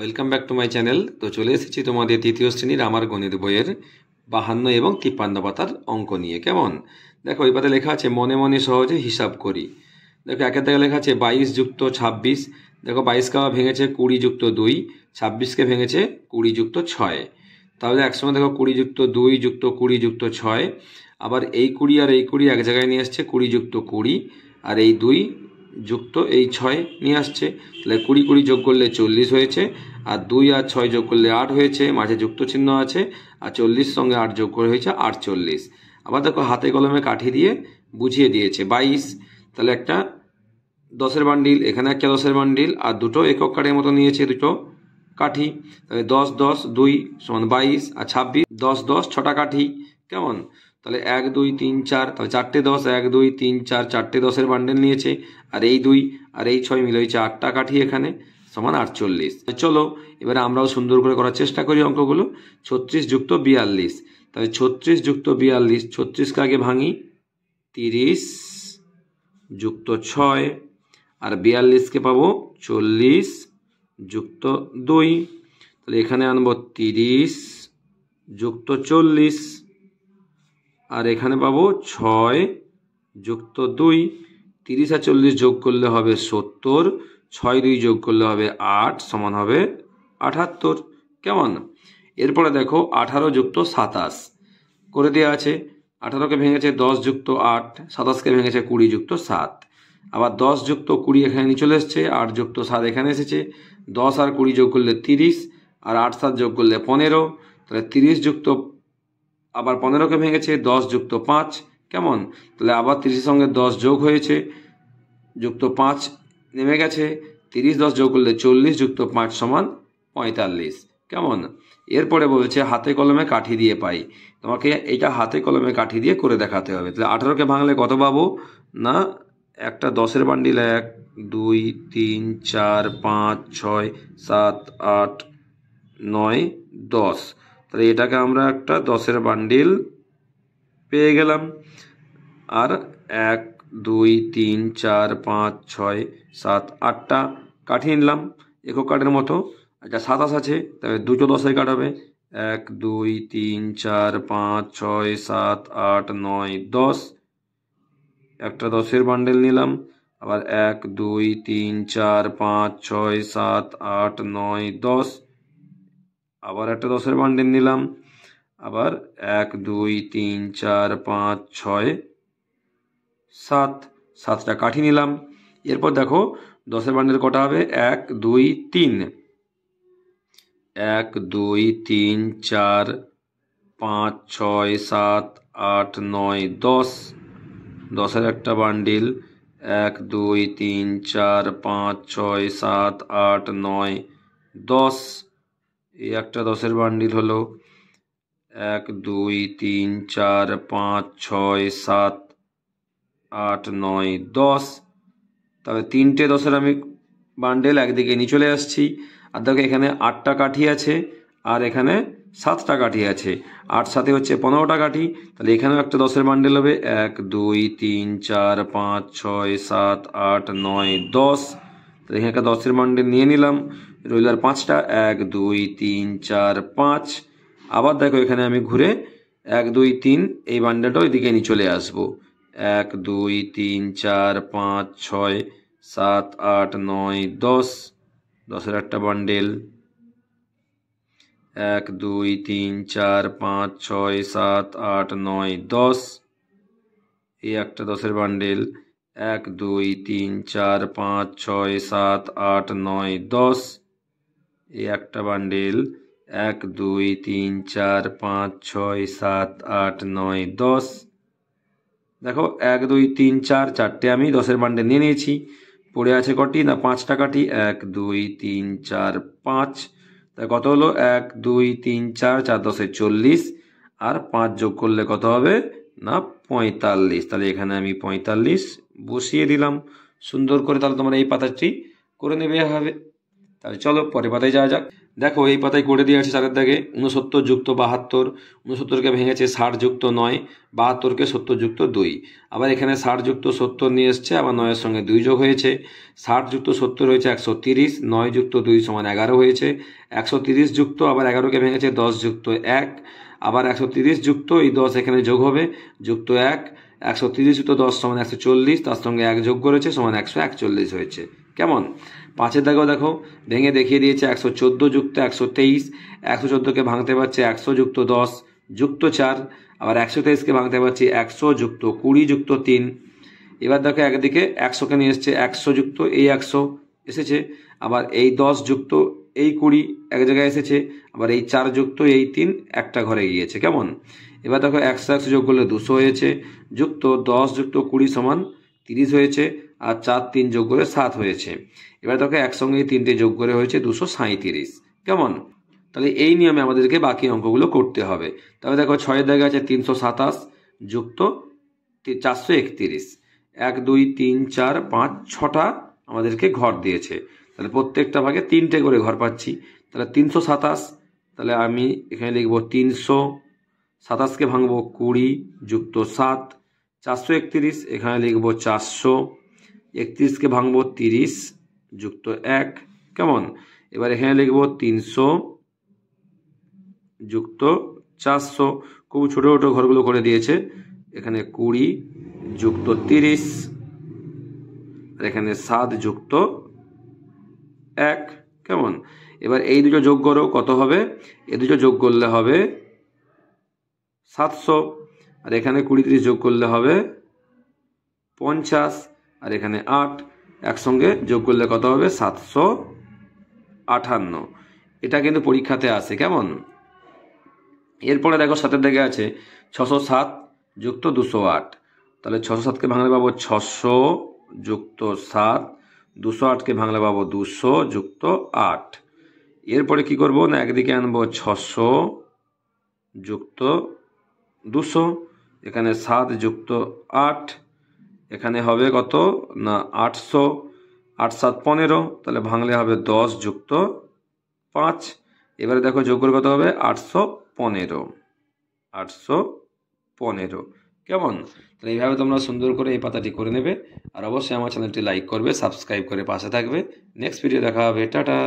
Welcome back to my channel. তো চলে এসেছি তোমাদের তৃতীয় শ্রেণীর আমার গণিত বইয়ের 52 এবং 53 পাতার অঙ্ক নিয়ে। কেমন দেখো, এই পাতায় লেখা আছে মনে মনে সহজে হিসাব করি। দেখো একের দাগে লেখা আছে 22 যুক্ত 26। দেখো 22কে ভেঙেছে 20 যুক্ত 2, 26কে ভেঙেছে 20 যুক্ত 6। তাহলে একসঙ্গে দেখো 20 যুক্ত 2 যুক্ত 20 যুক্ত 6। আবার এই 20 আর এই 20 এক জায়গায় নিয়ে আসছে 20 যুক্ত 20, আর এই 2 যুক্ত এই 6 নিয়ে আসছে। তাহলে 20 20 যোগ করলে 40 হয়েছে, আর 2 আর 6 যোগ করলে 8 হয়েছে, মাঝে যুক্ত চিহ্ন আছে, আর 40 সঙ্গে 8 যোগ করে হয়েছে 48। আবার দেখো হাতে কলমে কাঠি দিয়ে বুঝিয়ে দিয়েছে 22। তাহলে একটা 10-এর বান্ডিল, এখানে একটা 10-এর বান্ডিল, আর দুটো একক কাঠের মতো নিয়েছে দুটো কাঠি। তাহলে 10 10 2 সমান 22, আর 26 10 10 ছটা কাঠি। কেমন, তাহলে 1 2 3 4, তাহলে 4টে 10 1 2 3 4 4টে 10-এর বান্ডেল নিয়েছে, আর এই 2 আর এই 6 মিলে হয়েছে 8টা কাঠি এখানে, সমান 48। চলো এবারে আমরাও সুন্দর করে করার চেষ্টা করি অঙ্কগুলো। 36 যুক্ত 42, তাহলে 36 যুক্ত 42, 36কে আগে ভাঙি, 30 যুক্ত 6, আর 42কে পাবো 40 যুক্ত 2। তাহলে এখানে আনবো 30 যুক্ত 40, আর এখানে পাবো 6 যুক্ত 2। 30 আর 40 যোগ করলে হবে 70, 6 2 যোগ করলে হবে 8, সমান হবে 78। কেমন, এরপরে দেখো 18 যুক্ত 27 করে দেওয়া আছে। 18কে ভেঙেছে 10 যুক্ত 8, 27কে ভেঙেছে 20 যুক্ত 7। আবার 10 যুক্ত 20 এখানে নিয়ে চলে এসছে, 8 যুক্ত 7 এখানে এসেছে। 10 আর 20 যোগ করলে 30, আর 8 7 যোগ করলে 15। তাহলে 30 যুক্ত আবার 15কে ভেঙেছে 10 যুক্ত 5। কেমন, তাহলে আবার 30-এর সঙ্গে 10 যোগ হয়েছে, যুক্ত 5 নেমে গেছে। 30 10 যোগ করলে 40 যুক্ত 5 সমান 45। কেমন, এরপরে বলছে হাতে কলমে কাঠি দিয়ে পাই। তোমাকে এইটা হাতে কলমে কাঠি দিয়ে করে দেখাতে হবে। তাহলে 18কে ভাঙলে কত পাবো না, একটা 10-এর বান্ডিল 1 2 3 4 5 6 7 8 9 10। তাহলে এটাকে আমরা একটা 10-এর বান্ডিল পেয়ে গেলাম। আর 1 2 3 4 5 6 7 8টা কাঠি নিলাম একক কাঠের মতো। একটা 27 আছে, তবে দুটো 10-এর কাঠ হবে। 1 2 3 4 5 6 7 8 9 10, একটা 10-এর বান্ডেল নিলাম। আবার 1 2 3 4 5 6 7 8 9 10, আবার একটা 10-এর বান্ডেল নিলাম। আবার 1 2 3 4 5 6 7, 7টা কাঠি নিলাম। এরপর দেখো 10-এর বান্ডেল কটা হবে, 1 2 3, 1 2 3 4 5 6 7 8 9 10, 10-এর একটা বান্ডিল। 1 2 3 4 5 6 7 8 9 10, এই একটা 10-এর বান্ডিল হলো। 1 2 3 4 5 6 7 8 9 10, তাহলে 3টে 10-এর আমি বান্ডেল একদিকে নিয়ে চলে আসছি। আর দেখো এখানে 8টা কাঠি আছে, আর এখানে 7টা কাঠি আছে। 8 সাথে হচ্ছে 15টা কাঠি। তাহলে এখানেও একটা 10-এর বান্ডেল হবে। 1 2 3 4 5 6 7 8 9 10, তাহলে এখানে একটা 10-এর বান্ডেল নিয়ে নিলাম। রইল আর 5টা, 1 2 3 4 5। আবার দেখো এখানে আমি ঘুরে 1 2 3 এই বান্ডেলটা ওইদিকে নিয়ে চলে আসবো। 1 2 3 4 5 6 7 8 9 10, 10-এর একটা বান্ডেল। 1 2 3 4 5 6 7 8 9 10, এই একটা 10-এর বান্ডেল। 1 2 3 4 5 6 7 8 9 10, এই একটা বান্ডেল। 1 2 3 4 5 6 7 8 9 10। দেখো 1 2 3 4 4টে আমি 10-এর বান্ডেল নিয়ে নিয়েছি। পড়ে আছে কটি না, 5টা কাঠি। 1 2 3 4 5, তাই কত হলো, 1 2 3 4 4 10 40, আর 5 যোগ করলে কত হবে না 45। তাহলে এখানে আমি 45 বসিয়ে দিলাম সুন্দর করে। তাহলে তোমরা এই পাতাটি করে নেবে হবে। তাহলে চলো পরের পাতায় যাওয়া যাক। দেখো এই পাতায় করে দিয়ে আছে 4 দাগে 69 যুক্ত 72, 69কে ভেঙেছে 60 যুক্ত 9, 72কে 70 যুক্ত 2। আবার এখানে 60 যুক্ত 70 নিয়ে এসছে, আবার 9-এর সঙ্গে 2 যোগ হয়েছে। 60 যুক্ত 70 হয়েছে 130, 9 যুক্ত 2 সমান 11 হয়েছে। 130 যুক্ত আবার 11কে ভেঙেছে 10 যুক্ত 1, আবার 130 যুক্ত এই 10 এখানে যোগ হবে যুক্ত 1, 130 যুক্ত 10 সমান 140, তার সঙ্গে 1 যোগ করেছে সমান 141 হয়েছে। কেমন? 5-এর দাগেও দেখো ভেঙে দেখিয়ে দিয়েছে 114 যুক্ত 123, 114কে ভাঙতে পারছে 100 যুক্ত 10 যুক্ত 4, আবার 123কে ভাঙতে পারছি 100 যুক্ত 20 যুক্ত 3। এবার দেখো একদিকে 100কে নিয়ে এসছে 100 যুক্ত এই 100 এসেছে, আবার এই 10 যুক্ত এই 20 এক জায়গায় এসেছে, আবার এই 4 যুক্ত এই 3 একটা ঘরে গিয়েছে। কেমন? এবার দেখো 100 যোগ করলে 200 হয়েছে, যুক্ত 10 যুক্ত 20 সমান 30 হয়েছে, আর 4 3 যোগ করে 7 হয়েছে। এবার দেখো একসঙ্গে এই 3টে যোগ করে হয়েছে 237। কেমন? তাহলে এই নিয়মে আমাদেরকে বাকি অঙ্কগুলো করতে হবে। তবে দেখো 6-এর দাগে আছে 327 যুক্ত 431, 1 2 3 4 5 6টা আমাদেরকে ঘর দিয়েছে। তাহলে প্রত্যেকটা ভাগে 3টে করে ঘর পাচ্ছি। তাহলে 327, তাহলে আমি এখানে লিখবো 327কে ভাঙবো 20 যুক্ত 7, 431 এখানে লিখবো 431কে ভাঙবো 30 যুক্ত 1। কেমন? এবার এখানে লিখবো 300 যুক্ত 400, খুব ছোট ছোট ঘরগুলো করে দিয়েছে। এখানে 20 যুক্ত 30, আর এখানে 7 যুক্ত 1। কেমন? এবার এই দুটো যোগ করো, কত হবে? এই দুটো যোগ করলে হবে 700, আর এখানে 20 30 যোগ করলে হবে 50, আর এখানে 8 একসঙ্গে যোগ করলে কত হবে? 758। এটা কিন্তু পরীক্ষাতে আসে। কেমন? এরপরে দেখো 7-এর দিকে আছে 607 যুক্ত 208, তাহলে 607কে ভাঙলে পাবো 600 যুক্ত 7, 208কে ভাঙলে পাবো 200 যুক্ত 8। এরপরে কি করব না, একদিকে আনবো 600 যুক্ত 200, এখানে 7 যুক্ত 8, এখানে হবে কত না 800, 8 7 15, তাহলে ভাঙলে হবে 10 যুক্ত 5। এবারে দেখো যোগ করে কত হবে? 815। কেমন? তাহলে এইভাবে তোমরা সুন্দর করে এই পাতাটি করে নেবে, আর অবশ্যই আমার চ্যানেলটি লাইক করবে, সাবস্ক্রাইব করে পাশে থাকবে। নেক্সট ভিডিও দেখা হবে। টাটা।